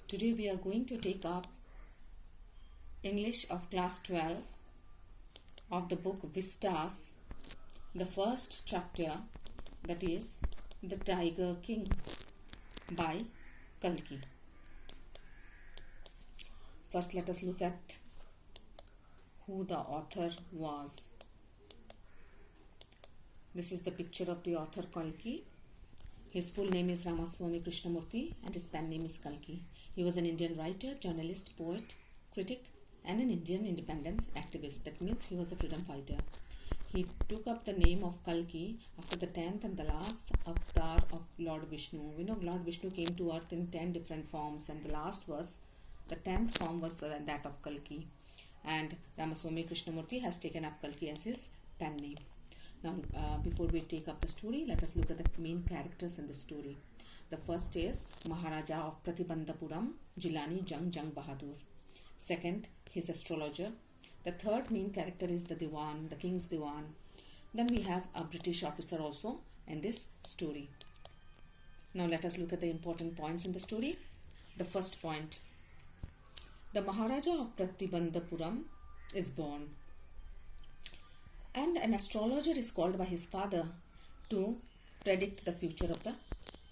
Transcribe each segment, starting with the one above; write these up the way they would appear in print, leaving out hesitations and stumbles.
Today we are going to take up English of class 12 of the book Vistas, the first chapter, that is The Tiger King by Kalki. First let us look at who the author was. This is the picture of the author Kalki. His full name is Ramaswamy Krishnamurthy and his pen name is Kalki. He was an Indian writer, journalist, poet, critic and an Indian independence activist. That means he was a freedom fighter. He took up the name of Kalki after the 10th and the last avatar of Lord Vishnu. We know Lord Vishnu came to earth in 10 different forms, and the 10th form was that of Kalki. And Ramaswamy Krishnamurthy has taken up Kalki as his pen name. Now, before we take up the story, let us look at the main characters in the story. The first is Maharaja of Pratibandhapuram, Jilani Jung Bahadur. Second, his astrologer. The third main character is the Diwan, the king's Diwan. Then we have a British officer also in this story. Now let us look at the important points in the story. The first point. The Maharaja of Pratibandhapuram is born, and an astrologer is called by his father to predict the future of the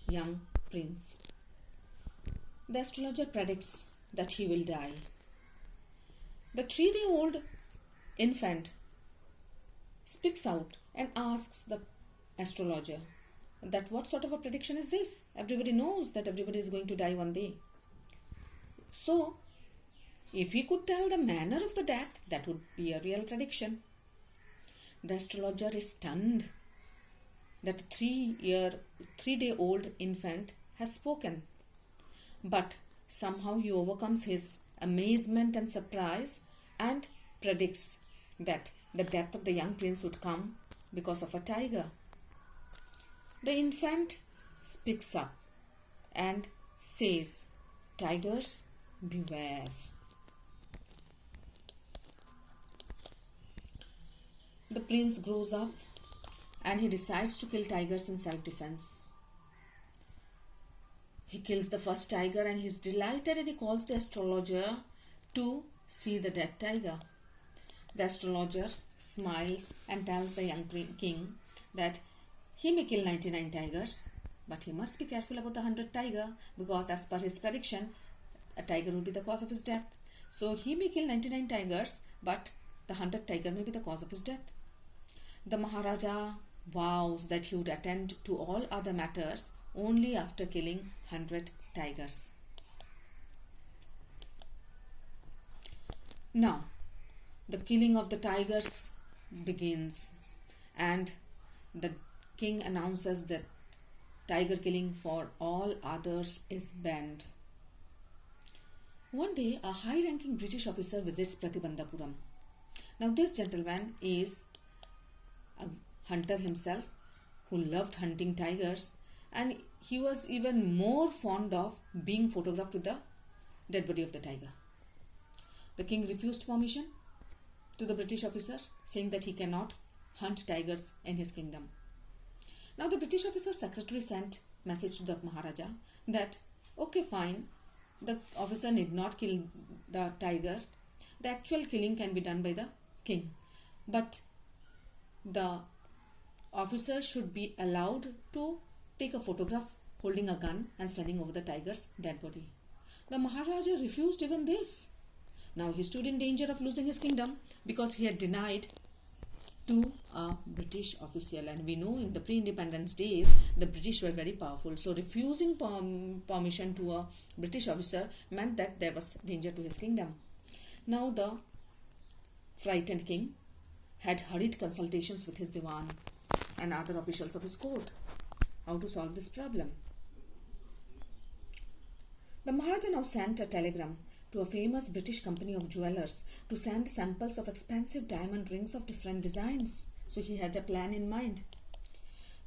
young prince. The astrologer predicts that he will die. The 3-day-old infant speaks out and asks the astrologer that what sort of a prediction is this? Everybody knows that everybody is going to die one day. So, if he could tell the manner of the death, that would be a real prediction. The astrologer is stunned that a 3-day-old infant has spoken. But somehow he overcomes his amazement and surprise and predicts that the death of the young prince would come because of a tiger. The infant speaks up and says, "Tigers, beware." The prince grows up and he decides to kill tigers in self-defense. He kills the first tiger and he's delighted, and he calls the astrologer to see the dead tiger. The astrologer smiles and tells the young king that he may kill 99 tigers, but he must be careful about the 100th tiger, because as per his prediction, a tiger will be the cause of his death. So he may kill 99 tigers, but the 100th tiger may be the cause of his death. The Maharaja vows that he would attend to all other matters only after killing 100 tigers. Now, the killing of the tigers begins, and the king announces that tiger killing for all others is banned. One day, a high-ranking British officer visits Pratibandhapuram. Now, this gentleman is a hunter himself who loved hunting tigers, and he was even more fond of being photographed with the dead body of the tiger. The king refused permission to the British officer, saying that he cannot hunt tigers in his kingdom. Now the British officer's secretary sent message to the Maharaja that, okay, fine, the officer need not kill the tiger. The actual killing can be done by the king, but the officer should be allowed to take a photograph holding a gun and standing over the tiger's dead body. The Maharaja refused even this. Now he stood in danger of losing his kingdom because he had denied to a British official, and we know in the pre-independence days the British were very powerful. So refusing permission to a British officer meant that there was danger to his kingdom. Now the frightened king had hurried consultations with his Diwan and other officials of his court. How to solve this problem? The Maharaja now sent a telegram to a famous British company of jewelers to send samples of expensive diamond rings of different designs. So he had a plan in mind.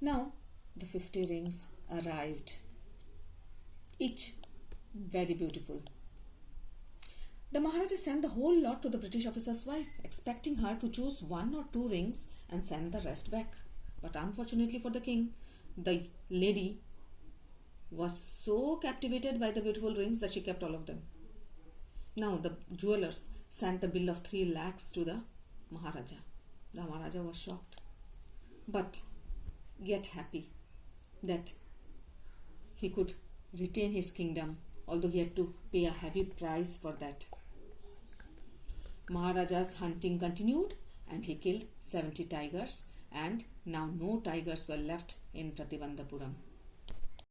Now the 50 rings arrived, each very beautiful. The Maharaja sent the whole lot to the British officer's wife, expecting her to choose 1 or 2 rings and send the rest back. But unfortunately for the king, the lady was so captivated by the beautiful rings that she kept all of them. Now the jewelers sent a bill of 3 lakhs to the Maharaja. The Maharaja was shocked, but yet happy that he could retain his kingdom, although he had to pay a heavy price for that. Maharaja's hunting continued and he killed 70 tigers, and now no tigers were left in Pratibandhapuram.